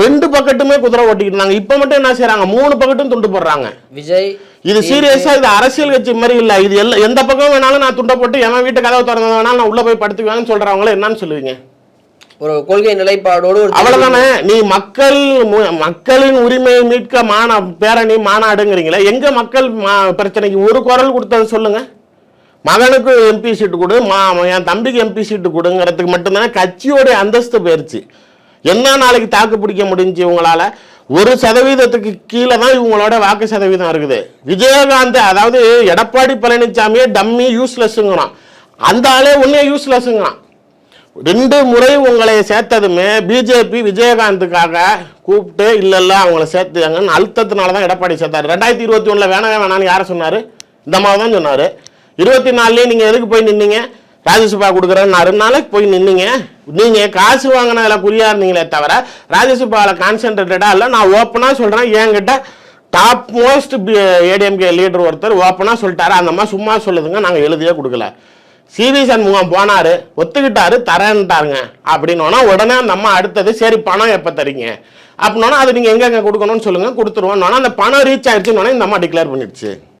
ரெண்டு பக்கத்துமே குதிரை ஓட்டிக்கிட்டு இருந்தாங்க. இப்ப மட்டும் என்ன செய்யறாங்க, 3 பக்கத்தும் துண்டு போடுறாங்க. விஜய் இது சீரியஸா, இது அரசியல் கட்சி மாதிரி இல்ல. இது எந்த பக்கம் வேணாலும் நான் துண்டை போட்டு எவன் வீட்டு கதவை திறந்து வேணாலும் நான் உள்ள போய் படுத்துக்குவேன்னு சொல்றவங்கள என்னன்னு சொல்லுவீங்க? ஒரு கொள்கை நிலைப்பாடோடு அவ்வளவுதானே. நீ மக்களின் உரிமையை மீட்க பேரணி மாநாடுங்கிறீங்களா? எங்க மக்கள் பிரச்சனைக்கு ஒரு குரல் கொடுத்தது சொல்லுங்க. மகனுக்கு எம்பி சீட்டு கொடு, என் தம்பிக்கு எம்பி சீட்டு கொடுங்கிறதுக்கு மட்டும்தானே கட்சியோடைய அந்தஸ்து போயிருச்சு. என்ன நாளைக்கு தாக்கு பிடிக்க முடிஞ்சு இவங்களால? 1% கீழே தான் இவங்களோட வாக்கு சதவீதம் இருக்குது. விஜயகாந்த், அதாவது எடப்பாடி பழனிசாமியே டம்மி யூஸ்லெஸ்ங்கிறான், அந்த ஆளே ஒன்னே யூஸ்லெஸ்ங்கிறான். 2 முறை உங்களை சேர்த்ததுமே பிஜேபி விஜயகாந்துக்காக கூப்பிட்டு இல்ல அவங்கள சேர்த்துங்கன்னு அழுத்தத்தினால தான் எடப்பாடி சேர்த்தாரு. 2021 வேணான்னு யாரை சொன்னாரு? இந்த மாதிரி தான் சொன்னாரு. 24 நீங்க எதுக்கு போய் நின்னீங்க? ராஜ்யசபா கொடுக்குறேன்னு 2 நாளைக்கு போய் நின்னீங்க. நீங்க காசு வாங்கினதுல குறியா இருந்தீங்களே தவிர ராஜ்யசபாவில் கான்சென்ட்ரேட்டடா இல்லை. நான் ஓப்பனா சொல்றேன், என்கிட்ட டாப் மோஸ்ட் ஏடிஎம்கே லீடர் ஒருத்தர் ஓப்பனா சொல்லிட்டாரு, அந்த மாதிரி சும்மா சொல்லுதுங்க, நாங்கள் எழுதியே கொடுக்கல. சிவி சண்முகம் போனாரு, ஒத்துக்கிட்டாரு, தரேன்ட்டாருங்க அப்படின்னா உடனே நம்ம அடுத்தது சரி பணம் எப்போ தரீங்க அப்படின்னா அது நீங்கள் எங்கெங்க கொடுக்கணும்னு சொல்லுங்க, கொடுத்துருவோம். அந்த பணம் ரீச் ஆயிடுச்சுன்னு இந்த அம்மா டிக்ளேர் பண்ணிடுச்சு.